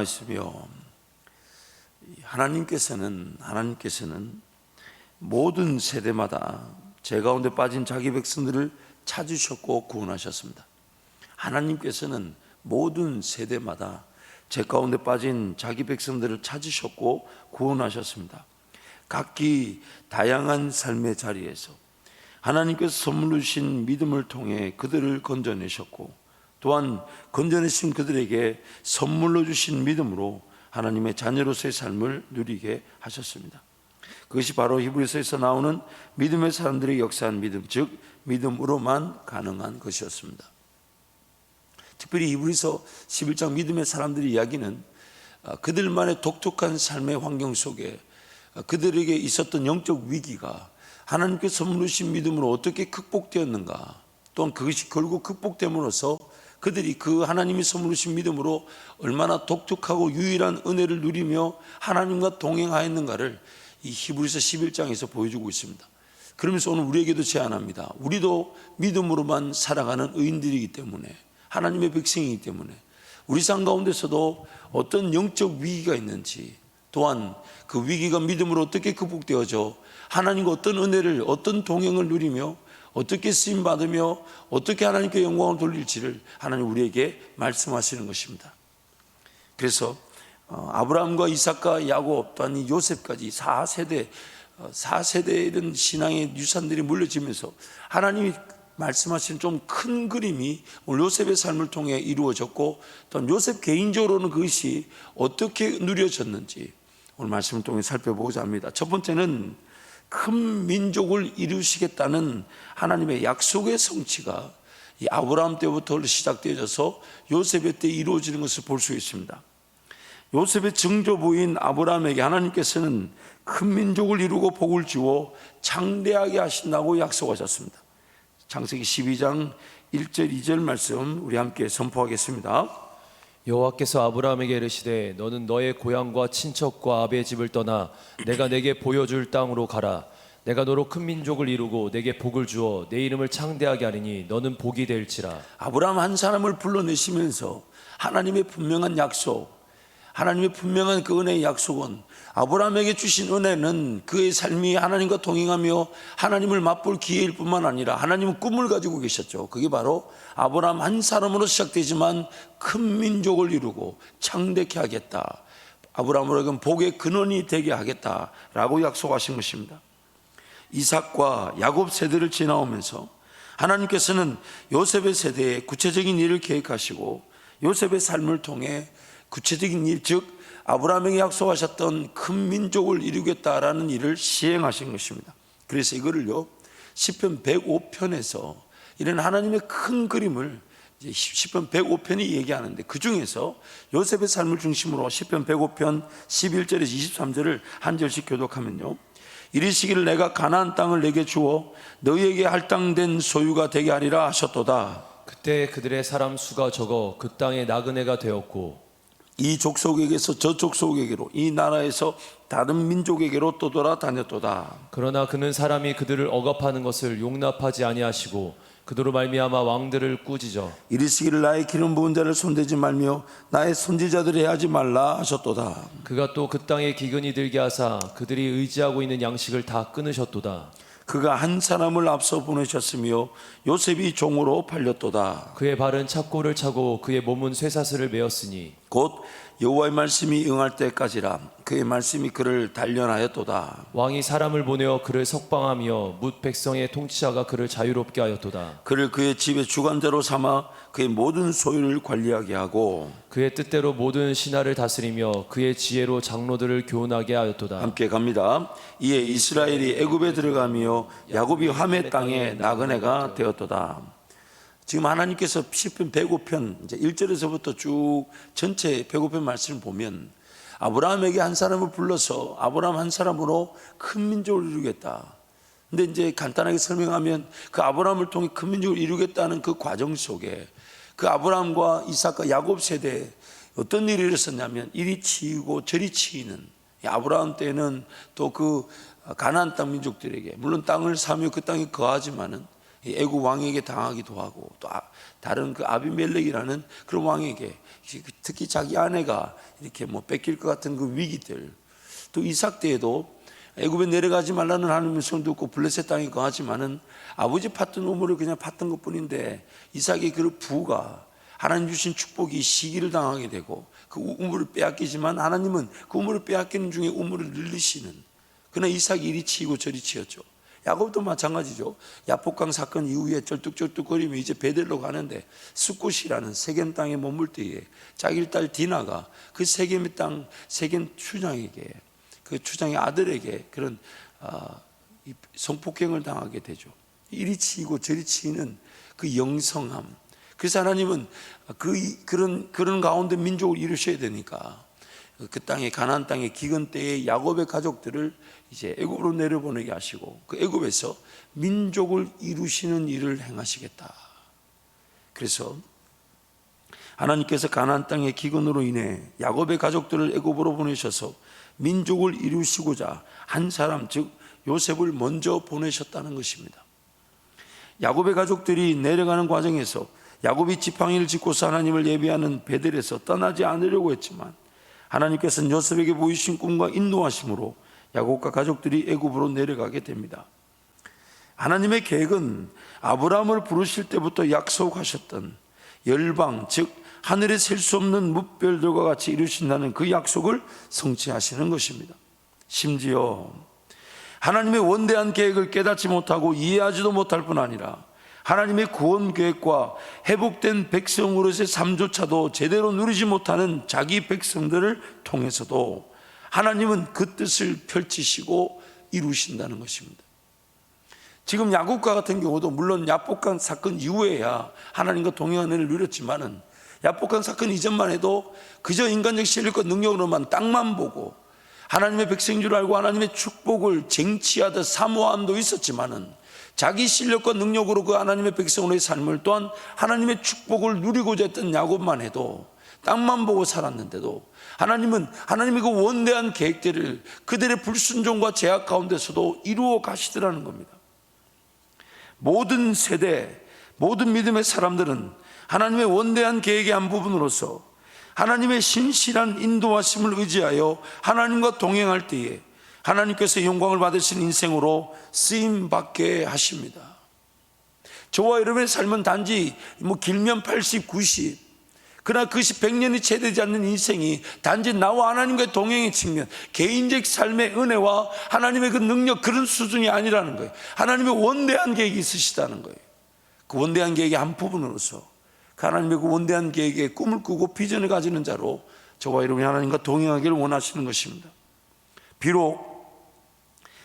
있으며 하나님께서는 모든 세대마다 제 가운데 빠진 자기 백성들을 찾으셨고 구원하셨습니다. 하나님께서는 모든 세대마다 제 가운데 빠진 자기 백성들을 찾으셨고 구원하셨습니다. 각기 다양한 삶의 자리에서 하나님께서 선물로 주신 믿음을 통해 그들을 건져내셨고, 또한 건져내신 그들에게 선물로 주신 믿음으로 하나님의 자녀로서의 삶을 누리게 하셨습니다. 그것이 바로 히브리서에서 나오는 믿음의 사람들의 역사한 믿음, 즉 믿음으로만 가능한 것이었습니다. 특별히 히브리서 11장 믿음의 사람들의 이야기는 그들만의 독특한 삶의 환경 속에 그들에게 있었던 영적 위기가 하나님께 선물로 주신 믿음으로 어떻게 극복되었는가, 또한 그것이 결국 극복됨으로써 그들이 그 하나님이 선물로 주신 믿음으로 얼마나 독특하고 유일한 은혜를 누리며 하나님과 동행하였는가를 이 히브리서 11장에서 보여주고 있습니다. 그러면서 오늘 우리에게도 제안합니다. 우리도 믿음으로만 살아가는 의인들이기 때문에, 하나님의 백성이기 때문에 우리 삶 가운데서도 어떤 영적 위기가 있는지, 또한 그 위기가 믿음으로 어떻게 극복되어져 하나님과 어떤 은혜를, 어떤 동행을 누리며 어떻게 쓰임받으며 어떻게 하나님께 영광을 돌릴지를 하나님 우리에게 말씀하시는 것입니다. 그래서 아브라함과 이삭과 야곱, 또한 이 요셉까지 4세대 이런 신앙의 유산들이 물려지면서 하나님이 말씀하신 좀 큰 그림이 오늘 요셉의 삶을 통해 이루어졌고, 또한 요셉 개인적으로는 그것이 어떻게 누려졌는지 오늘 말씀을 통해 살펴보고자 합니다. 첫 번째는 큰 민족을 이루시겠다는 하나님의 약속의 성취가 이 아브라함 때부터 시작되어져서 요셉의 때 이루어지는 것을 볼 수 있습니다. 요셉의 증조부인 아브라함에게 하나님께서는 큰 민족을 이루고 복을 주어 장대하게 하신다고 약속하셨습니다. 창세기 12장 1절 2절 말씀 우리 함께 선포하겠습니다. 여호와께서 아브라함에게 이르시되 너는 너의 고향과 친척과 아비의 집을 떠나 내가 내게 보여줄 땅으로 가라. 내가 너로 큰 민족을 이루고 내게 복을 주어 내 이름을 창대하게 하리니 너는 복이 될지라. 아브라함 한 사람을 불러내시면서 하나님의 분명한 약속, 하나님의 분명한 그 은혜의 약속은, 아브라함에게 주신 은혜는 그의 삶이 하나님과 동행하며 하나님을 맛볼 기회일 뿐만 아니라 하나님은 꿈을 가지고 계셨죠. 그게 바로 아브라함 한 사람으로 시작되지만 큰 민족을 이루고 창대케 하겠다, 아브라함으로는 복의 근원이 되게 하겠다라고 약속하신 것입니다. 이삭과 야곱 세대를 지나오면서 하나님께서는 요셉의 세대에 구체적인 일을 계획하시고 요셉의 삶을 통해 구체적인 일, 즉 아브라함에게 약속하셨던 큰 민족을 이루겠다라는 일을 시행하신 것입니다. 그래서 이거를요 시편 105편에서 이런 하나님의 큰 그림을 시편 105편이 얘기하는데, 그 중에서 요셉의 삶을 중심으로 시편 105편 11절에서 23절을 한 절씩 교독하면요, 이르시기를 내가 가나안 땅을 내게 주어 너희에게 할당된 소유가 되게 하리라 하셨도다. 그때 그들의 사람 수가 적어 그 땅에 나그네가 되었고 이 족속에게서 저 족속에게로, 이 나라에서 다른 민족에게로 또 돌아다녔도다. 그러나 그는 사람이 그들을 억압하는 것을 용납하지 아니하시고 그들로 말미암아 왕들을 꾸짖어 이르시기를 나의 기름 부은 자를 손대지 말며 나의 선지자들을 해하지 말라 하셨도다. 그가 또 그 땅에 기근이 들게 하사 그들이 의지하고 있는 양식을 다 끊으셨도다. 그가 한 사람을 앞서 보내셨으며 요셉이 종으로 팔렸도다. 그의 발은 착고를 차고 그의 몸은 쇠사슬을 메었으니 곧 여호와의 말씀이 응할 때까지라. 그의 말씀이 그를 단련하였도다. 왕이 사람을 보내어 그를 석방하며 뭇 백성의 통치자가 그를 자유롭게 하였도다. 그를 그의 집의 주관자로 삼아 그의 모든 소유를 관리하게 하고 그의 뜻대로 모든 신하를 다스리며 그의 지혜로 장로들을 교훈하게 하였도다. 함께 갑니다. 이에 이스라엘이 애굽에 들어가며 야곱이 함의 땅에 나그네가 되었도다. 지금 하나님께서 시편 105편 이제 1절에서부터 쭉 전체 105편 말씀을 보면 아브라함에게 한 사람을 불러서 아브라함 한 사람으로 큰 민족을 이루겠다. 근데 이제 간단하게 설명하면 그 아브라함을 통해 큰 민족을 이루겠다는 그 과정 속에 그 아브라함과 이삭과 야곱 세대에 어떤 일이 일어섰냐면 이리 치이고 저리 치이는, 아브라함 때는 또 그 가나안 땅 민족들에게 물론 땅을 사며 그 땅에 거하지만은 애굽 왕에게 당하기도 하고 또 다른 그 아비멜렉이라는 그런 왕에게 특히 자기 아내가 이렇게 뭐 뺏길 것 같은 그 위기들, 또 이삭 때에도 애굽에 내려가지 말라는 하나님의 말씀을 듣고 블레셋 땅에 거하지만은 아버지 팠던 우물을 그냥 팠던 것뿐인데 이삭의 그 부가 하나님 주신 축복이 시기를 당하게 되고 그 우물을 빼앗기지만 하나님은 그 우물을 빼앗기는 중에 우물을 늘리시는, 그러나 이삭이 이리 치이고 저리 치였죠. 야곱도 마찬가지죠. 야복강 사건 이후에 쩔뚝쩔뚝거리며 이제 베델로 가는데 숫곳이라는 세겜 땅에 머물 때에 자기 딸 디나가 그 세겜의 땅 세겜 추장에게, 그 추장의 아들에게 그런 성폭행을 당하게 되죠. 이리 치이고 저리 치이는 그 영성함. 그래서 하나님은 그런 가운데 민족을 이루셔야 되니까 그 땅에 가나안 땅의 기근 때에 야곱의 가족들을 이제 애굽으로 내려보내게 하시고 그 애굽에서 민족을 이루시는 일을 행하시겠다. 그래서 하나님께서 가나안 땅의 기근으로 인해 야곱의 가족들을 애굽으로 보내셔서 민족을 이루시고자 한 사람, 즉 요셉을 먼저 보내셨다는 것입니다. 야곱의 가족들이 내려가는 과정에서 야곱이 지팡이를 짚고서 하나님을 예배하는 베델에서 떠나지 않으려고 했지만 하나님께서는 요셉에게 보이신 꿈과 인도하심으로 야곱과 가족들이 애굽으로 내려가게 됩니다. 하나님의 계획은 아브라함을 부르실 때부터 약속하셨던 열방, 즉 하늘에 셀 수 없는 뭇별들과 같이 이루신다는 그 약속을 성취하시는 것입니다. 심지어 하나님의 원대한 계획을 깨닫지 못하고 이해하지도 못할 뿐 아니라 하나님의 구원 계획과 회복된 백성으로서의 삶조차도 제대로 누리지 못하는 자기 백성들을 통해서도 하나님은 그 뜻을 펼치시고 이루신다는 것입니다. 지금 야곱과 같은 경우도 물론 야복강 사건 이후에야 하나님과 동행하는 은혜를 누렸지만은 야복강 사건 이전만 해도 그저 인간적 실력과 능력으로만 땅만 보고 하나님의 백성인 줄 알고 하나님의 축복을 쟁취하듯 사모함도 있었지만은 자기 실력과 능력으로 그 하나님의 백성으로의 삶을 또한 하나님의 축복을 누리고자 했던 야곱만 해도 땅만 보고 살았는데도 하나님은 하나님의 그 원대한 계획들을 그들의 불순종과 제약 가운데서도 이루어 가시더라는 겁니다. 모든 세대, 모든 믿음의 사람들은 하나님의 원대한 계획의 한 부분으로서 하나님의 신실한 인도하심을 의지하여 하나님과 동행할 때에 하나님께서 영광을 받으신 인생으로 쓰임받게 하십니다. 저와 여러분의 삶은 단지 길면 80, 90, 그러나 그것이 100년이 채 되지 않는 인생이 단지 나와 하나님과의 동행의 측면, 개인적 삶의 은혜와 하나님의 그 능력, 그런 수준이 아니라는 거예요. 하나님의 원대한 계획이 있으시다는 거예요. 그 원대한 계획의 한 부분으로서 그 하나님의 그 원대한 계획에 꿈을 꾸고 비전을 가지는 자로 저와 여러분이 하나님과 동행하기를 원하시는 것입니다. 비록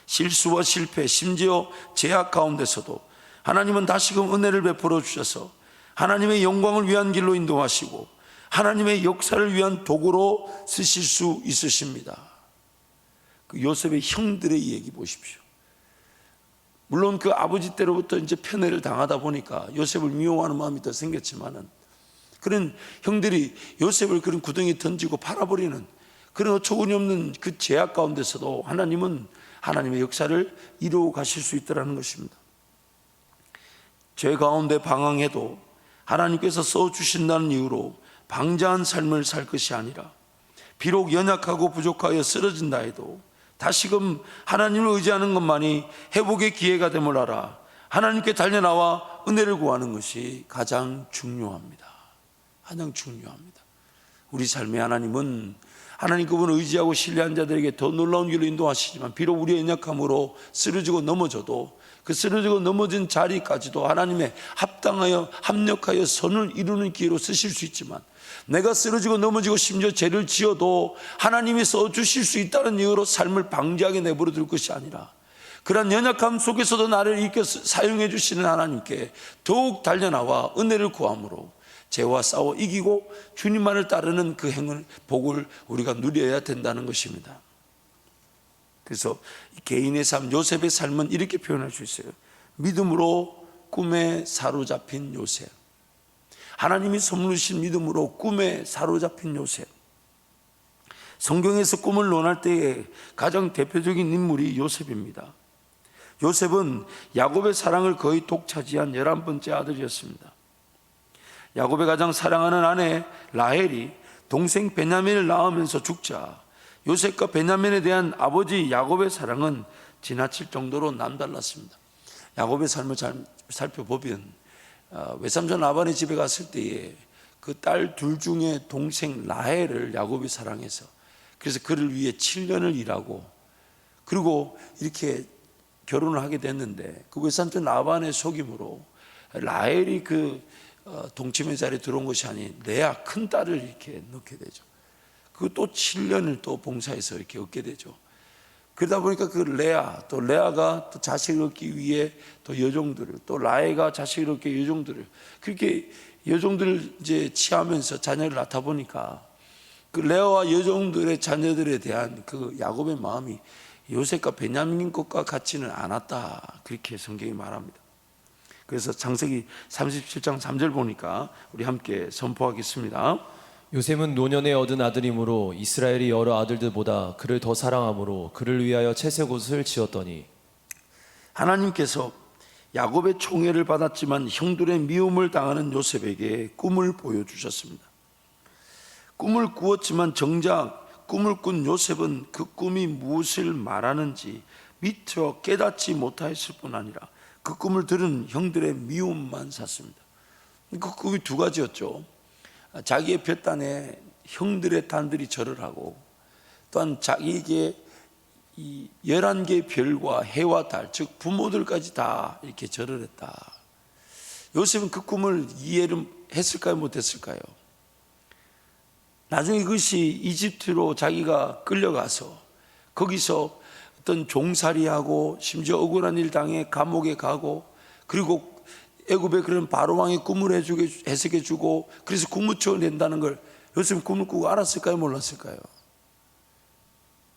실수와 실패, 심지어 제약 가운데서도 하나님은 다시금 은혜를 베풀어 주셔서 하나님의 영광을 위한 길로 인도하시고 하나님의 역사를 위한 도구로 쓰실 수 있으십니다. 그 요셉의 형들의 얘기 보십시오. 물론 그 아버지 때로부터 이제 편애를 당하다 보니까 요셉을 미워하는 마음이 더 생겼지만은 그런 형들이 요셉을 그런 구덩이에 던지고 팔아버리는 그런 어처구니 없는 그 제약 가운데서도 하나님은 하나님의 역사를 이루어 가실 수 있다는 것입니다. 죄 가운데 방황해도 하나님께서 써주신다는 이유로 방자한 삶을 살 것이 아니라 비록 연약하고 부족하여 쓰러진다 해도 다시금 하나님을 의지하는 것만이 회복의 기회가 됨을 알아 하나님께 달려나와 은혜를 구하는 것이 가장 중요합니다. 가장 중요합니다. 우리 삶의 하나님은 하나님 그분을 의지하고 신뢰한 자들에게 더 놀라운 길로 인도하시지만 비록 우리의 연약함으로 쓰러지고 넘어져도 그 쓰러지고 넘어진 자리까지도 하나님의 합력하여 선을 이루는 기회로 쓰실 수 있지만 내가 쓰러지고 넘어지고 심지어 죄를 지어도 하나님이 써주실 수 있다는 이유로 삶을 방지하게 내버려 둘 것이 아니라 그런 연약함 속에서도 나를 이끌어 사용해 주시는 하나님께 더욱 달려나와 은혜를 구함으로 죄와 싸워 이기고 주님만을 따르는 그 행을 복을 우리가 누려야 된다는 것입니다. 그래서 개인의 삶, 요셉의 삶은 이렇게 표현할 수 있어요. 믿음으로 꿈에 사로잡힌 요셉. 하나님이 선물 주신 믿음으로 꿈에 사로잡힌 요셉. 성경에서 꿈을 논할 때에 가장 대표적인 인물이 요셉입니다. 요셉은 야곱의 사랑을 거의 독차지한 11번째 아들이었습니다. 야곱의 가장 사랑하는 아내 라헬이 동생 베냐민을 낳으면서 죽자 요셉과 베냐민에 대한 아버지 야곱의 사랑은 지나칠 정도로 남달랐습니다. 야곱의 삶을 잘 살펴보면 외삼촌 라반의 집에 갔을 때에 그 딸 둘 중에 동생 라헬을 야곱이 사랑해서 그래서 그를 위해 7년을 일하고 그리고 이렇게 결혼을 하게 됐는데 그 외삼촌 라반의 속임으로 라헬이 그 동침의 자리에 들어온 것이 아닌 레아 큰 딸을 이렇게 넣게 되죠. 그리고 또 7년을 또 봉사해서 이렇게 얻게 되죠. 그러다 보니까 그 레아 또 레아가 또 자식을 얻기 위해 또 여종들을 또 라헬가 자식을 얻기 위해 여종들을 그렇게 여종들을 이제 취하면서 자녀를 낳다 보니까 그 레아와 여종들의 자녀들에 대한 그 야곱의 마음이 요셉과 베냐민 것과 같지는 않았다 그렇게 성경이 말합니다. 그래서 창세기 37장 3절 보니까 우리 함께 선포하겠습니다. 요셉은 노년에 얻은 아들이므로 이스라엘이 여러 아들들보다 그를 더 사랑하므로 그를 위하여 채색 옷을 지었더니 하나님께서 야곱의 총애를 받았지만 형들의 미움을 당하는 요셉에게 꿈을 보여주셨습니다. 꿈을 꾸었지만 정작 꿈을 꾼 요셉은 그 꿈이 무엇을 말하는지 미처 깨닫지 못하였을 뿐 아니라 그 꿈을 들은 형들의 미움만 샀습니다. 그 꿈이 두 가지였죠. 자기의 볕단에 형들의 단들이 절을 하고 또한 자기에게 이 11개의 별과 해와 달, 즉 부모들까지 다 이렇게 절을 했다. 요셉은 그 꿈을 이해를 했을까요? 못했을까요? 나중에 그것이 이집트로 자기가 끌려가서 거기서 어떤 종살이하고 심지어 억울한 일 당해 감옥에 가고 그리고 애굽의 그런 바로왕의 꿈을 해석해주고 그래서 국무총을 낸다는 걸 요셉은 꿈을 꾸고 알았을까요? 몰랐을까요?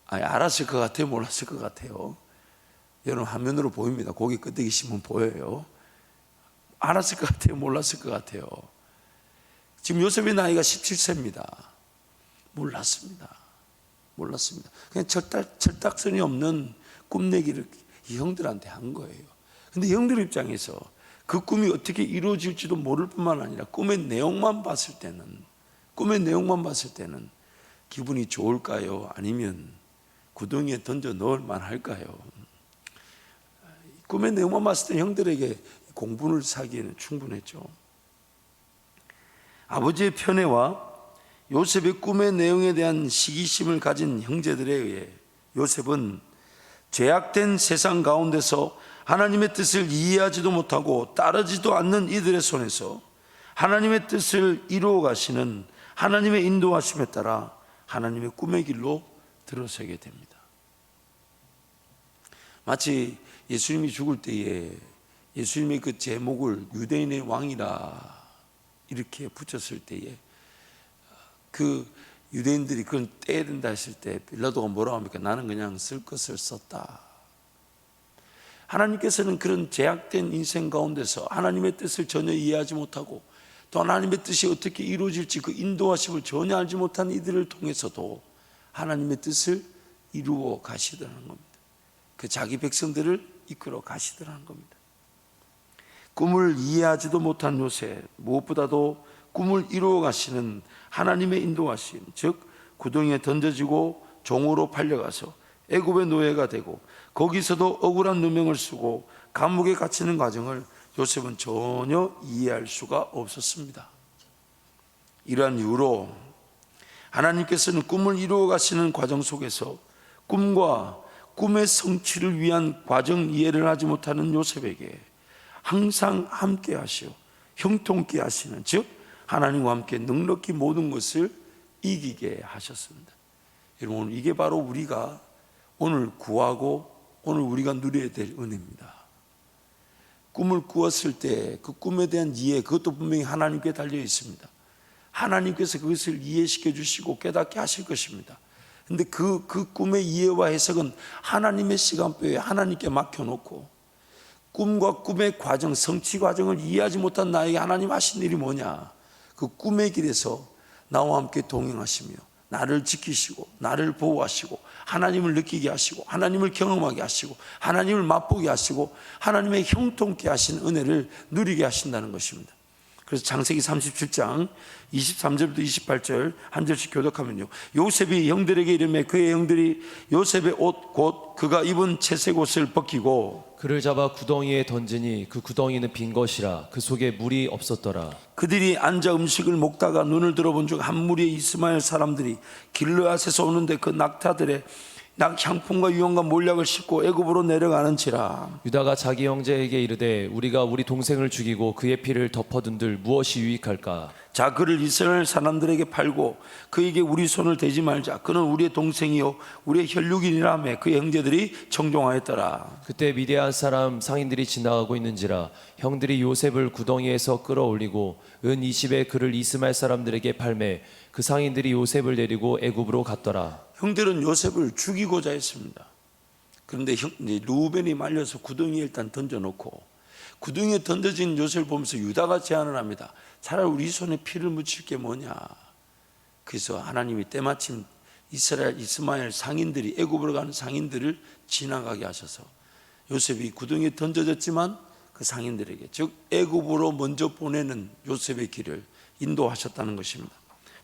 아니, 알았을 것 같아요? 몰랐을 것 같아요? 여러분 화면으로 보입니다. 고개 끄덕이 시면 보여요. 알았을 것 같아요? 몰랐을 것 같아요? 지금 요셉의 나이가 17세입니다. 몰랐습니다. 그냥 철딱선이 없는 꿈내기를 이 형들한테 한 거예요. 근데 형들 입장에서 그 꿈이 어떻게 이루어질지도 모를 뿐만 아니라 꿈의 내용만 봤을 때는 기분이 좋을까요? 아니면 구덩이에 던져 넣을 만할까요? 꿈의 내용만 봤을 때 형들에게 공분을 사기에는 충분했죠. 아버지의 편애와 요셉의 꿈의 내용에 대한 시기심을 가진 형제들에 의해 요셉은 죄악된 세상 가운데서 하나님의 뜻을 이해하지도 못하고 따르지도 않는 이들의 손에서 하나님의 뜻을 이루어 가시는 하나님의 인도하심에 따라 하나님의 꿈의 길로 들어서게 됩니다. 마치 예수님이 죽을 때에 예수님의 그 제목을 유대인의 왕이라 이렇게 붙였을 때에 그 유대인들이 그건 떼야 된다 했을 때 빌라도가 뭐라고 합니까? 나는 그냥 쓸 것을 썼다. 하나님께서는 그런 제약된 인생 가운데서 하나님의 뜻을 전혀 이해하지 못하고 또 하나님의 뜻이 어떻게 이루어질지 그 인도하심을 전혀 알지 못한 이들을 통해서도 하나님의 뜻을 이루어 가시더라는 겁니다. 그 자기 백성들을 이끌어 가시더라는 겁니다. 꿈을 이해하지도 못한 요셉, 무엇보다도 꿈을 이루어 가시는 하나님의 인도하심, 즉 구덩이에 던져지고 종으로 팔려가서 애굽의 노예가 되고 거기서도 억울한 누명을 쓰고 감옥에 갇히는 과정을 요셉은 전혀 이해할 수가 없었습니다. 이러한 이유로 하나님께서는 꿈을 이루어 가시는 과정 속에서 꿈과 꿈의 성취를 위한 과정 이해를 하지 못하는 요셉에게 항상 함께 하시어 형통케 하시는, 즉 하나님과 함께 넉넉히 모든 것을 이기게 하셨습니다. 여러분, 이게 바로 우리가 오늘 구하고 오늘 우리가 누려야 될 은혜입니다. 꿈을 꾸었을 때 그 꿈에 대한 이해, 그것도 분명히 하나님께 달려 있습니다. 하나님께서 그것을 이해시켜 주시고 깨닫게 하실 것입니다. 근데 그 꿈의 이해와 해석은 하나님의 시간표에 하나님께 맡겨놓고 꿈과 꿈의 과정, 성취 과정을 이해하지 못한 나에게 하나님 하신 일이 뭐냐? 그 꿈의 길에서 나와 함께 동행하시며 나를 지키시고 나를 보호하시고 하나님을 느끼게 하시고 하나님을 경험하게 하시고 하나님을 맛보게 하시고 하나님의 형통케 하신 은혜를 누리게 하신다는 것입니다. 그래서 창세기 37장 23절부터 28절 한 절씩 교독하면요, 요셉이 형들에게 이르매 그의 형들이 요셉의 옷 곧 그가 입은 채색 옷을 벗기고 그를 잡아 구덩이에 던지니 그 구덩이는 빈 것이라 그 속에 물이 없었더라. 그들이 앉아 음식을 먹다가 눈을 들어본 중 한 무리의 이스마엘 사람들이 길르앗에서 오는데 그 낙타들의 향품과 유황과 몰약을 싣고 애굽으로 내려가는지라. 유다가 자기 형제에게 이르되 우리가 우리 동생을 죽이고 그의 피를 덮어둔들 무엇이 유익할까? 자, 그를 이스라엘 사람들에게 팔고 그에게 우리 손을 대지 말자. 그는 우리의 동생이요 우리의 혈육이니라며 그의 형제들이 청종하였더라. 그때 미디안 사람 상인들이 지나가고 있는지라 형들이 요셉을 구덩이에서 끌어올리고 은 20에 그를 이스마엘 사람들에게 팔매 그 상인들이 요셉을 데리고 애굽으로 갔더라. 형들은 요셉을 죽이고자 했습니다. 그런데 루벤이 말려서 구덩이에 일단 던져놓고 구덩이에 던져진 요셉을 보면서 유다가 제안을 합니다. 차라리 우리 손에 피를 묻힐 게 뭐냐. 그래서 하나님이 때마침 이스마엘 상인들이 애굽으로 가는 상인들을 지나가게 하셔서 요셉이 구덩이에 던져졌지만 그 상인들에게 즉 애굽으로 먼저 보내는 요셉의 길을 인도하셨다는 것입니다.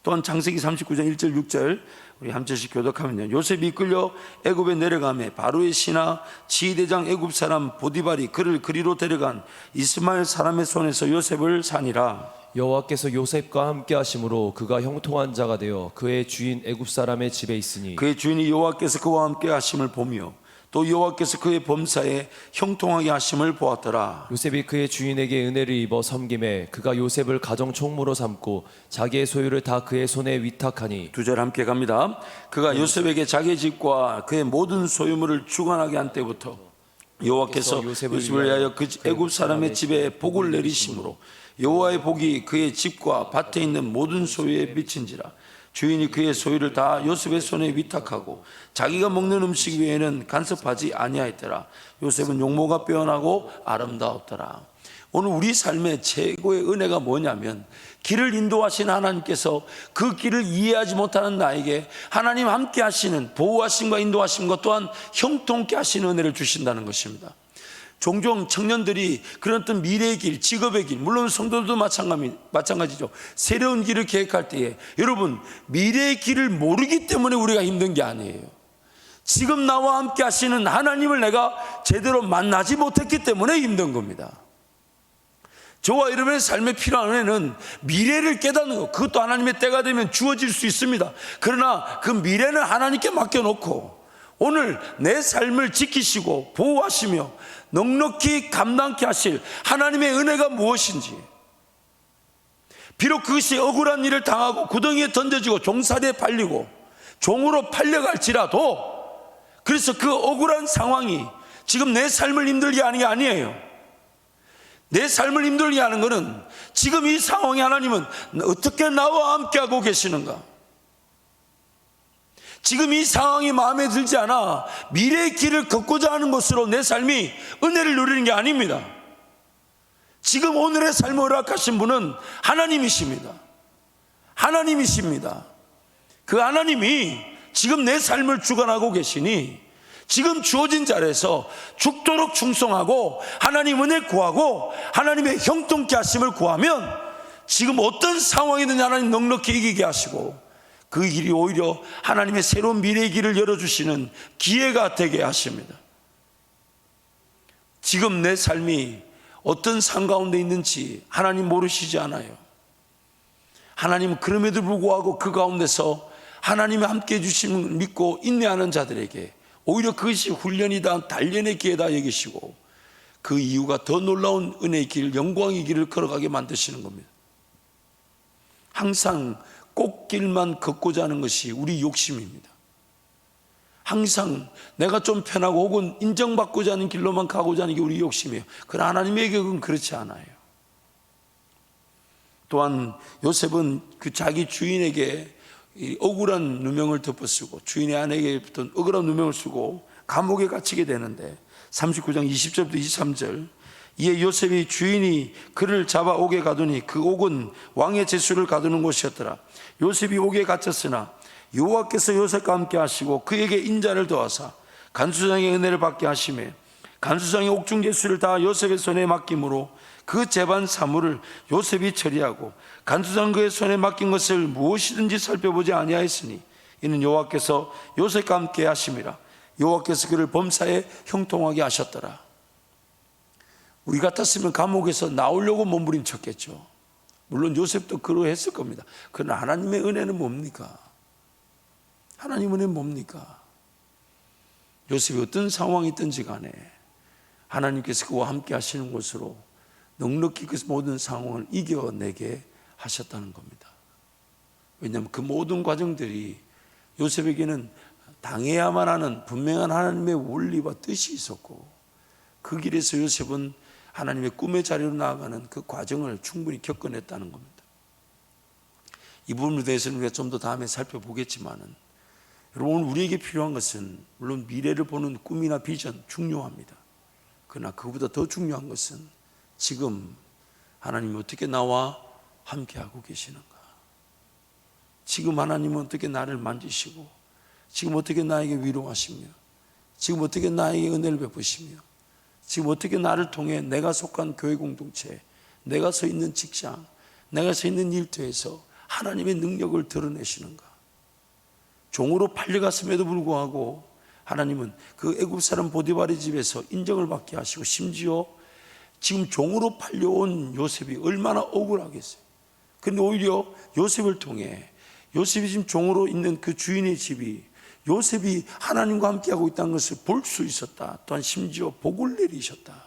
또한 창세기 39장 1절 6절 우리 한 절씩 교독하면요, 요셉이 끌려 애굽에 내려가매 바로의 신하 지휘대장 애굽 사람 보디발이 그를 그리로 데려간 이스마엘 사람의 손에서 요셉을 산이라. 여호와께서 요셉과 함께 하심으로 그가 형통한 자가 되어 그의 주인 애굽 사람의 집에 있으니 그의 주인이 여호와께서 그와 함께 하심을 보며 또 여호와께서 그의 범사에 형통하게 하심을 보았더라. 요셉이 그의 주인에게 은혜를 입어 섬김에 그가 요셉을 가정 총무로 삼고 자기의 소유를 다 그의 손에 위탁하니. 두 절 함께 갑니다. 그가 요셉에게 자기의 집과 그의 모든 소유물을 주관하게 한 때부터 여호와께서 요셉을 위하여 그 애굽 사람의 집에 복을 내리심으로 여호와의 복이 그의 집과 밭에 있는 모든 소유에 미친지라. 주인이 그의 소유를 다 요셉의 손에 위탁하고 자기가 먹는 음식 외에는 간섭하지 아니하였더라. 요셉은 용모가 빼어나고 아름다웠더라. 오늘 우리 삶의 최고의 은혜가 뭐냐면 길을 인도하신 하나님께서 그 길을 이해하지 못하는 나에게 하나님 함께 하시는 보호하심과 인도하심과 또한 형통케 하시는 은혜를 주신다는 것입니다. 종종 청년들이 그런 어떤 미래의 길, 직업의 길, 물론 성도들도 마찬가지죠. 새로운 길을 계획할 때에 여러분 미래의 길을 모르기 때문에 우리가 힘든 게 아니에요. 지금 나와 함께 하시는 하나님을 내가 제대로 만나지 못했기 때문에 힘든 겁니다. 저와 여러분의 삶에 필요한 은혜는 미래를 깨닫는 것, 그것도 하나님의 때가 되면 주어질 수 있습니다. 그러나 그 미래는 하나님께 맡겨놓고 오늘 내 삶을 지키시고 보호하시며 넉넉히 감당케 하실 하나님의 은혜가 무엇인지, 비록 그것이 억울한 일을 당하고 구덩이에 던져지고 종살이에 팔리고 종으로 팔려갈지라도, 그래서 그 억울한 상황이 지금 내 삶을 힘들게 하는 게 아니에요. 내 삶을 힘들게 하는 것은 지금 이 상황에 하나님은 어떻게 나와 함께하고 계시는가, 지금 이 상황이 마음에 들지 않아 미래의 길을 걷고자 하는 것으로 내 삶이 은혜를 누리는 게 아닙니다. 지금 오늘의 삶을 허락하신 분은 하나님이십니다. 하나님이십니다. 그 하나님이 지금 내 삶을 주관하고 계시니 지금 주어진 자리에서 죽도록 충성하고 하나님 은혜 구하고 하나님의 형통케 하심을 구하면 지금 어떤 상황이든 하나님 넉넉히 이기게 하시고 그 길이 오히려 하나님의 새로운 미래의 길을 열어주시는 기회가 되게 하십니다. 지금 내 삶이 어떤 상 가운데 있는지 하나님 모르시지 않아요. 하나님은 그럼에도 불구하고 그 가운데서 하나님이 함께 해주심을 믿고 인내하는 자들에게 오히려 그것이 훈련이다, 단련의 기회다 여기시고 그 이유가 더 놀라운 은혜의 길, 영광의 길을 걸어가게 만드시는 겁니다. 항상 꽃길만 걷고자 하는 것이 우리 욕심입니다. 항상 내가 좀 편하고 혹은 인정받고자 하는 길로만 가고자 하는 게 우리 욕심이에요. 그러나 하나님의 계획은 그렇지 않아요. 또한 요셉은 그 자기 주인에게 억울한 누명을 덮어쓰고 주인의 아내에게 붙은 억울한 누명을 쓰고 감옥에 갇히게 되는데 39장 20절부터 23절, 이에 요셉이 주인이 그를 잡아 옥에 가두니 그 옥은 왕의 제수를 가두는 곳이었더라. 요셉이 옥에 갇혔으나 여호와께서 요셉과 함께 하시고 그에게 인자를 더하사 간수장의 은혜를 받게 하시매 간수장의 옥중 제수를 다 요셉의 손에 맡김으로 그 재반 사물을 요셉이 처리하고 간수장 그의 손에 맡긴 것을 무엇이든지 살펴보지 아니하였으니 이는 여호와께서 요셉과 함께 하심이라. 여호와께서 그를 범사에 형통하게 하셨더라. 우리 같았으면 감옥에서 나오려고 몸부림쳤겠죠. 물론 요셉도 그러했을 겁니다. 그러나 하나님의 은혜는 뭡니까? 하나님의 은혜는 뭡니까? 요셉이 어떤 상황이 있든지 간에 하나님께서 그와 함께 하시는 것으로 넉넉히 그 모든 상황을 이겨내게 하셨다는 겁니다. 왜냐하면 그 모든 과정들이 요셉에게는 당해야만 하는 분명한 하나님의 원리와 뜻이 있었고 그 길에서 요셉은 하나님의 꿈의 자리로 나아가는 그 과정을 충분히 겪어냈다는 겁니다. 이 부분에 대해서는 우리가 좀 더 다음에 살펴보겠지만은 여러분, 우리에게 필요한 것은 물론 미래를 보는 꿈이나 비전 중요합니다. 그러나 그보다 더 중요한 것은 지금 하나님이 어떻게 나와 함께하고 계시는가, 지금 하나님은 어떻게 나를 만지시고 지금 어떻게 나에게 위로하시며 지금 어떻게 나에게 은혜를 베푸시며 지금 어떻게 나를 통해 내가 속한 교회 공동체, 내가 서 있는 직장, 내가 서 있는 일터에서 하나님의 능력을 드러내시는가. 종으로 팔려갔음에도 불구하고 하나님은 그 애굽 사람 보디발의 집에서 인정을 받게 하시고 심지어 지금 종으로 팔려온 요셉이 얼마나 억울하겠어요. 그런데 오히려 요셉을 통해 요셉이 지금 종으로 있는 그 주인의 집이 요셉이 하나님과 함께하고 있다는 것을 볼 수 있었다. 또한 심지어 복을 내리셨다.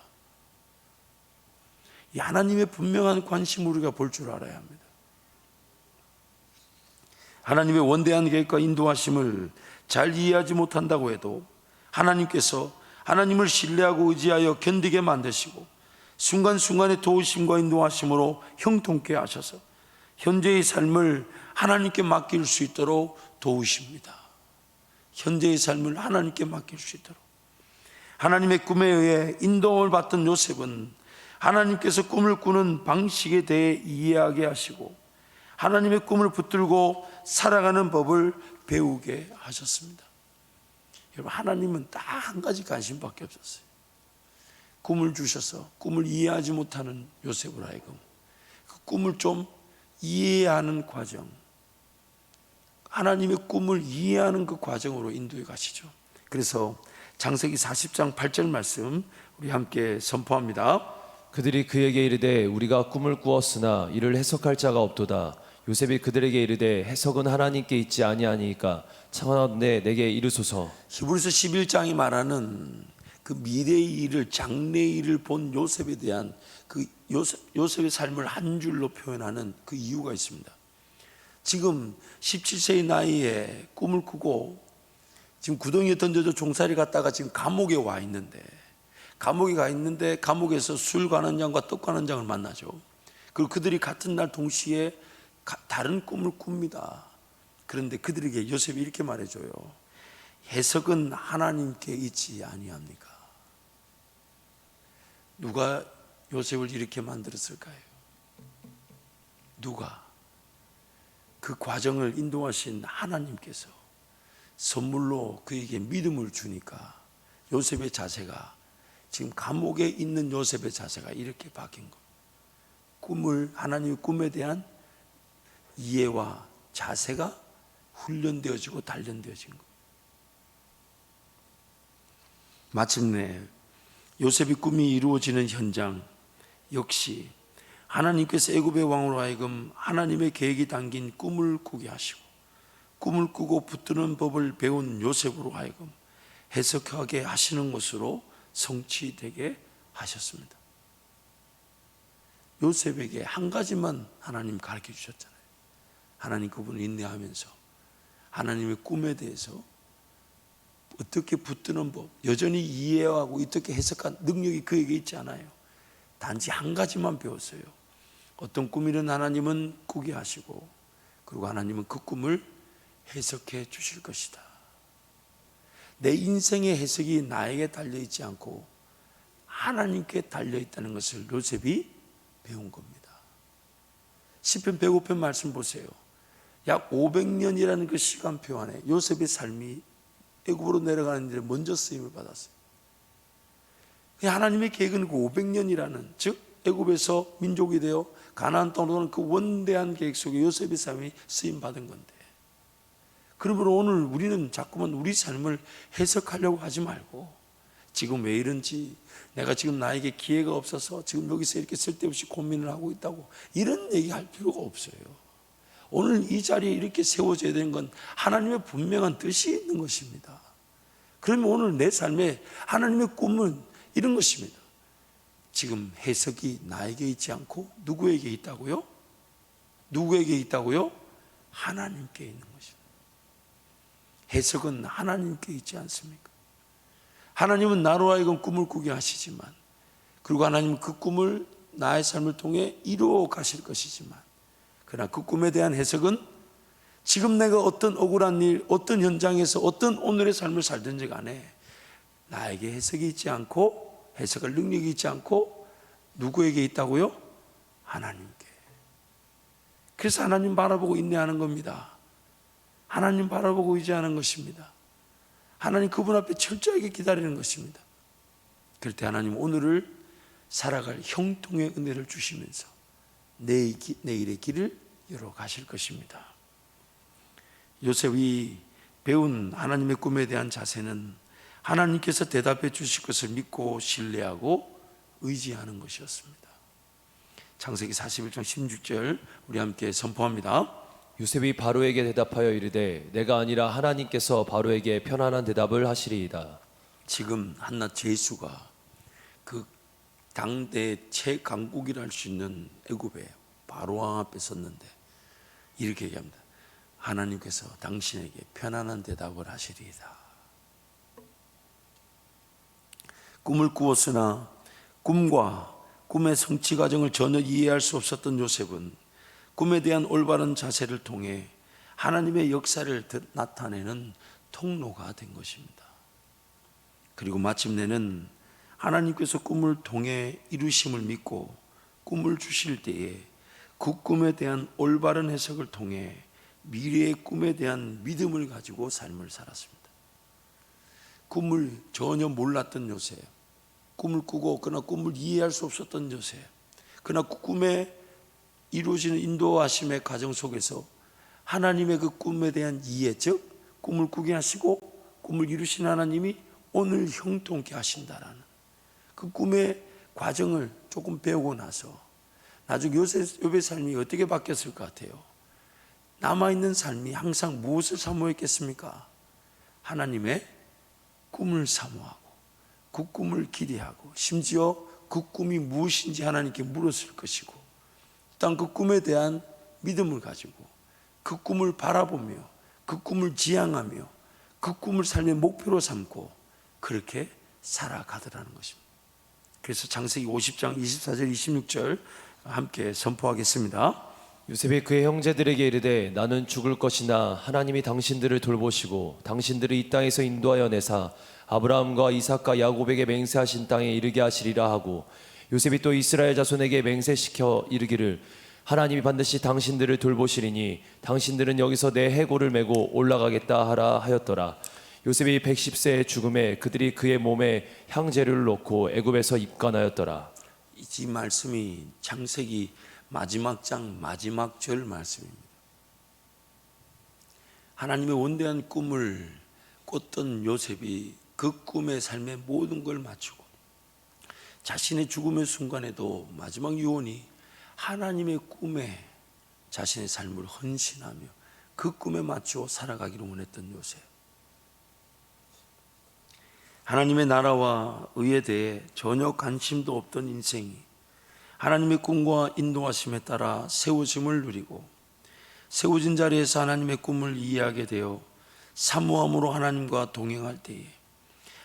이 하나님의 분명한 관심을 우리가 볼 줄 알아야 합니다. 하나님의 원대한 계획과 인도하심을 잘 이해하지 못한다고 해도 하나님께서 하나님을 신뢰하고 의지하여 견디게 만드시고 순간순간의 도우심과 인도하심으로 형통케 하셔서 현재의 삶을 하나님께 맡길 수 있도록 도우십니다. 현재의 삶을 하나님께 맡길 수 있도록. 하나님의 꿈에 의해 인도함을 받던 요셉은 하나님께서 꿈을 꾸는 방식에 대해 이해하게 하시고 하나님의 꿈을 붙들고 살아가는 법을 배우게 하셨습니다. 여러분, 하나님은 딱 한 가지 관심밖에 없었어요. 꿈을 주셔서 꿈을 이해하지 못하는 요셉을 하여금 그 꿈을 좀 이해하는 과정, 하나님의 꿈을 이해하는 그 과정으로 인도해 가시죠. 그래서 창세기 40장 8절 말씀 우리 함께 선포합니다. 그들이 그에게 이르되 우리가 꿈을 꾸었으나 이를 해석할 자가 없도다. 요셉이 그들에게 이르되 해석은 하나님께 있지 아니하니까 청하건대 내게 이르소서. 히브리서 11장이 말하는 그 미래의 일을, 장래의 일을 본 요셉에 대한 그 요셉의 삶을 한 줄로 표현하는 그 이유가 있습니다. 지금 17세의 나이에 꿈을 꾸고 지금 구덩이에 던져져 종살이 갔다가 지금 감옥에 와 있는데, 감옥에서 술 관원장과 떡 관원장을 만나죠. 그리고 그들이 같은 날 동시에 다른 꿈을 꿉니다. 그런데 그들에게 요셉이 이렇게 말해줘요. 해석은 하나님께 있지 아니합니까? 누가 요셉을 이렇게 만들었을까요? 누가? 그 과정을 인도하신 하나님께서 선물로 그에게 믿음을 주니까 요셉의 자세가, 지금 감옥에 있는 요셉의 자세가 이렇게 바뀐 겁니다. 하나님의 꿈에 대한 이해와 자세가 훈련되어지고 단련되어진 겁니다. 마침내 요셉의 꿈이 이루어지는 현장 역시 하나님께서 애굽의 왕으로 하여금 하나님의 계획이 담긴 꿈을 꾸게 하시고 꿈을 꾸고 붙드는 법을 배운 요셉으로 하여금 해석하게 하시는 것으로 성취되게 하셨습니다. 요셉에게 한 가지만 하나님 가르쳐 주셨잖아요. 하나님 그분을 인내하면서 하나님의 꿈에 대해서 어떻게 붙드는 법, 여전히 이해하고 어떻게 해석한 능력이 그에게 있지 않아요. 단지 한 가지만 배웠어요. 어떤 꿈이든 하나님은 꾸게 하시고 그리고 하나님은 그 꿈을 해석해 주실 것이다. 내 인생의 해석이 나에게 달려있지 않고 하나님께 달려있다는 것을 요셉이 배운 겁니다. 시편 105편 말씀 보세요. 약 500년이라는 그 시간표 안에 요셉의 삶이 애굽으로 내려가는 일에 먼저 쓰임을 받았어요. 하나님의 계획은 그 500년이라는, 즉 애굽에서 민족이 되어 가나안 땅으로 가는 그 원대한 계획 속에 요셉의 삶이 쓰임 받은 건데, 그러므로 오늘 우리는 자꾸만 우리 삶을 해석하려고 하지 말고, 지금 왜 이런지, 내가 지금 나에게 기회가 없어서 지금 여기서 이렇게 쓸데없이 고민을 하고 있다고 이런 얘기할 필요가 없어요. 오늘 이 자리에 이렇게 세워져야 되는 건 하나님의 분명한 뜻이 있는 것입니다. 그러면 오늘 내 삶에 하나님의 꿈은 이런 것입니다. 지금 해석이 나에게 있지 않고 누구에게 있다고요? 누구에게 있다고요? 하나님께 있는 것입니다. 해석은 하나님께 있지 않습니까? 하나님은 나로 하여금 꿈을 꾸게 하시지만, 그리고 하나님은 그 꿈을 나의 삶을 통해 이루어 가실 것이지만, 그러나 그 꿈에 대한 해석은 지금 내가 어떤 억울한 일, 어떤 현장에서 어떤 오늘의 삶을 살든지 간에 나에게 해석이 있지 않고, 해석할 능력이 있지 않고 누구에게 있다고요? 하나님께. 그래서 하나님 바라보고 인내하는 겁니다. 하나님 바라보고 의지하는 것입니다. 하나님 그분 앞에 철저하게 기다리는 것입니다. 그럴 때 하나님 오늘을 살아갈 형통의 은혜를 주시면서 내일의 길을 열어 가실 것입니다. 요셉이 배운 하나님의 꿈에 대한 자세는 하나님께서 대답해 주실 것을 믿고 신뢰하고 의지하는 것이었습니다. 창세기 41장 16절 우리 함께 선포합니다. 요셉이 바로에게 대답하여 이르되 내가 아니라 하나님께서 바로에게 편안한 대답을 하시리이다. 지금 한낱 제수가 그 당대 최강국이라 할 수 있는 애굽의 바로왕 앞에 섰는데 이렇게 얘기합니다. 하나님께서 당신에게 편안한 대답을 하시리이다. 꿈을 꾸었으나 꿈과 꿈의 성취 과정을 전혀 이해할 수 없었던 요셉은 꿈에 대한 올바른 자세를 통해 하나님의 역사를 나타내는 통로가 된 것입니다. 그리고 마침내는 하나님께서 꿈을 통해 이루심을 믿고 꿈을 주실 때에 그 꿈에 대한 올바른 해석을 통해 미래의 꿈에 대한 믿음을 가지고 삶을 살았습니다. 꿈을 전혀 몰랐던 요셉, 꿈을 꾸고 그러나 꿈을 이해할 수 없었던 요셉, 그러나 그 꿈에 이루어지는 인도하심의 과정 속에서 하나님의 그 꿈에 대한 이해, 즉 꿈을 꾸게 하시고 꿈을 이루신 하나님이 오늘 형통케 하신다라는 그 꿈의 과정을 조금 배우고 나서 나중에 요셉의 삶이 어떻게 바뀌었을 것 같아요? 남아있는 삶이 항상 무엇을 사모했겠습니까? 하나님의 꿈을 사모하고 그 꿈을 기대하고 심지어 그 꿈이 무엇인지 하나님께 물었을 것이고 일단 그 꿈에 대한 믿음을 가지고 그 꿈을 바라보며 그 꿈을 지향하며 그 꿈을 삶의 목표로 삼고 그렇게 살아가더라는 것입니다. 그래서 창세기 50장 24절 26절 함께 선포하겠습니다. 요셉이 그의 형제들에게 이르되 나는 죽을 것이나 하나님이 당신들을 돌보시고 당신들을 이 땅에서 인도하여 내사 아브라함과 이삭과 야곱에게 맹세하신 땅에 이르게 하시리라 하고 요셉이 또 이스라엘 자손에게 맹세시켜 이르기를 하나님이 반드시 당신들을 돌보시리니 당신들은 여기서 내 해골을 메고 올라가겠다 하라 하였더라. 요셉이 110세의 죽음에 그들이 그의 몸에 향재료를 놓고 애굽에서 입관하였더라. 이 말씀이 창세기 마지막 장 마지막 절 말씀입니다. 하나님의 원대한 꿈을 꿨던 요셉이 그 꿈의 삶의 모든 걸 맞추고 자신의 죽음의 순간에도 마지막 유언이 하나님의 꿈에 자신의 삶을 헌신하며 그 꿈에 맞추어 살아가기를 원했던 요셉. 하나님의 나라와 의에 대해 전혀 관심도 없던 인생이 하나님의 꿈과 인도하심에 따라 세워짐을 누리고 세워진 자리에서 하나님의 꿈을 이해하게 되어 사모함으로 하나님과 동행할 때에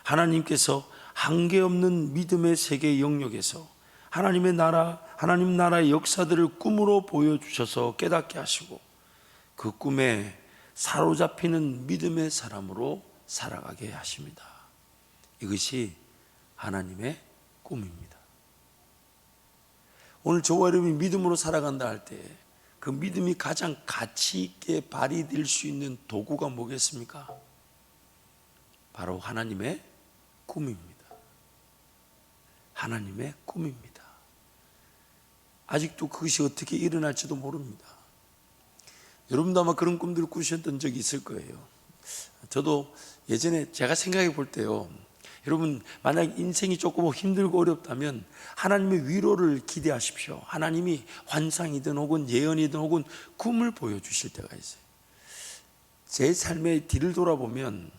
하나님께서 한계없는 믿음의 세계 영역에서 하나님의 나라, 하나님 나라의 역사들을 꿈으로 보여주셔서 깨닫게 하시고 그 꿈에 사로잡히는 믿음의 사람으로 살아가게 하십니다. 이것이 하나님의 꿈입니다. 오늘 저와 여러분이 믿음으로 살아간다 할 때 그 믿음이 가장 가치 있게 발휘될 수 있는 도구가 뭐겠습니까? 바로 하나님의 꿈입니다. 하나님의 꿈입니다. 아직도 그것이 어떻게 일어날지도 모릅니다. 여러분도 아마 그런 꿈들을 꾸셨던 적이 있을 거예요. 저도 예전에 제가 생각해 볼 때요, 여러분 만약 인생이 조금 힘들고 어렵다면 하나님의 위로를 기대하십시오. 하나님이 환상이든 혹은 예언이든 혹은 꿈을 보여주실 때가 있어요. 제 삶의 뒤를 돌아보면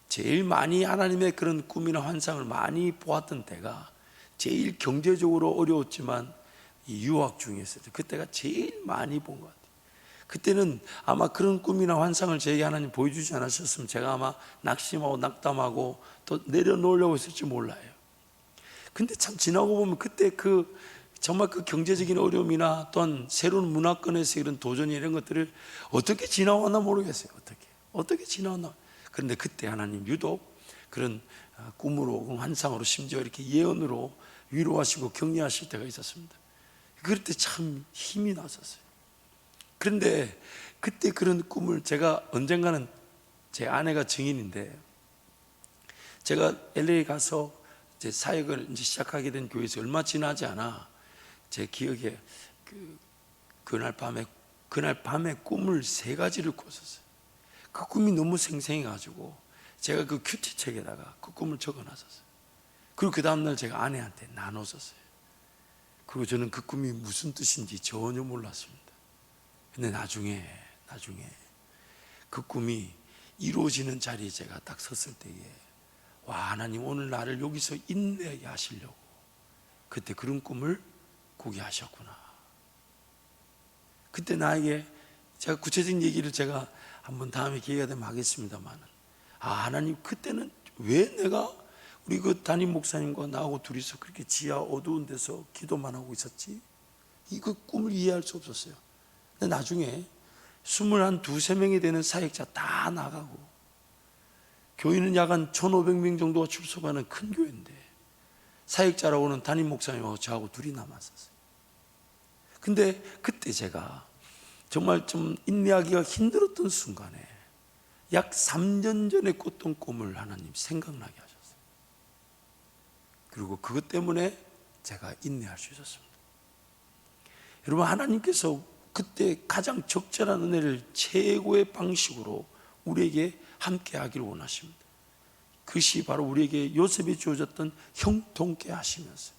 제일 많이 하나님의 그런 꿈이나 환상을 많이 보았던 때가 제일 경제적으로 어려웠지만 이 유학 중에 있을 때, 그때가 제일 많이 본 것 같아요. 그때는 아마 그런 꿈이나 환상을 제게 하나님 보여주지 않으셨으면 제가 아마 낙심하고 낙담하고 또 내려놓으려고 했을지 몰라요. 근데 참 지나고 보면 그때 정말 그 경제적인 어려움이나 또한 새로운 문화권에서 이런 도전이 이런 것들을 어떻게 지나왔나 모르겠어요. 어떻게 지나왔나. 그런데 그때 하나님 유독 그런 꿈으로 환상으로 심지어 이렇게 예언으로 위로하시고 격려하실 때가 있었습니다. 그럴 때 참 힘이 났었어요. 그런데 그때 그런 꿈을 제가 언젠가는, 제 아내가 증인인데, 제가 LA 가서 제 사역을 이제 시작하게 된 교회에서 얼마 지나지 않아 제 기억에 그날 밤에 꿈을 3가지를 꿨었어요. 그 꿈이 너무 생생해가지고 제가 그 큐티책에다가 그 꿈을 적어놨었어요. 그리고 그 다음날 제가 아내한테 나눴었어요. 그리고 저는 그 꿈이 무슨 뜻인지 전혀 몰랐습니다. 근데 나중에 그 꿈이 이루어지는 자리에 제가 딱 섰을 때에, 와, 하나님 오늘 나를 여기서 인내하게 하시려고 그때 그런 꿈을 꾸게 하셨구나. 그때 나에게, 제가 구체적인 얘기를 제가 한번 다음에 기회가 되면 하겠습니다만, 하나님 그때는 왜 내가 우리 그 담임 목사님과 나하고 둘이서 그렇게 지하 어두운 데서 기도만 하고 있었지? 이거 꿈을 이해할 수 없었어요. 근데 나중에 21, 23명이 되는 사역자 다 나가고, 교인은 약 한 1,500명 정도가 출석하는 큰 교회인데 사역자라고는 담임 목사님하고 저하고 둘이 남았었어요. 근데 그때 제가 정말 좀 인내하기가 힘들었던 순간에 약 3년 전에 꿨던 꿈을 하나님 생각나게 하셨어요. 그리고 그것 때문에 제가 인내할 수 있었습니다. 여러분, 하나님께서 그때 가장 적절한 은혜를 최고의 방식으로 우리에게 함께 하기를 원하십니다. 그것이 바로 우리에게 요셉이 주어졌던 형통케 하시면서,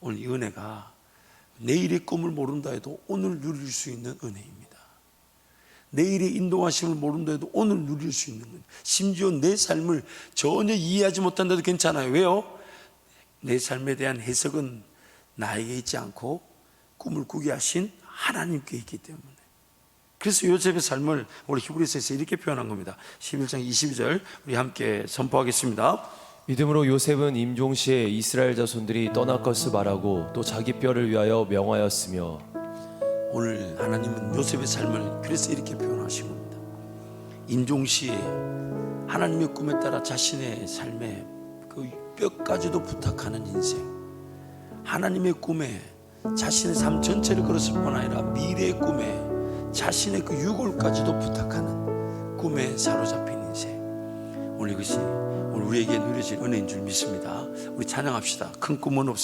오늘 이 은혜가 내일의 꿈을 모른다 해도 오늘 누릴 수 있는 은혜입니다. 내일의 인도하심을 모른다 해도 오늘 누릴 수 있는 건, 심지어 내 삶을 전혀 이해하지 못한다도 괜찮아요. 왜요? 내 삶에 대한 해석은 나에게 있지 않고 꿈을 꾸게 하신 하나님께 있기 때문에. 그래서 요셉의 삶을 우리 히브리서에서 이렇게 표현한 겁니다. 11장 22절 우리 함께 선포하겠습니다. 믿음으로 요셉은 임종시에 이스라엘 자손들이 떠날 것을 말하고 또 자기 뼈를 위하여 명하였으며. 오늘 하나님은 요셉의 삶을 그래서 이렇게 표현하신 겁니다. 임종시에 하나님의 꿈에 따라 자신의 삶에 그 뼈까지도 부탁하는 인생, 하나님의 꿈에 자신의 삶 전체를 걸었을 뿐 아니라 미래의 꿈에 자신의 그 유골까지도 부탁하는 꿈에 사로잡힌 인생. 오늘 이것이 오늘 우리에게 누려질 은혜인 줄 믿습니다. 우리 찬양합시다. 큰 꿈은 없습니다.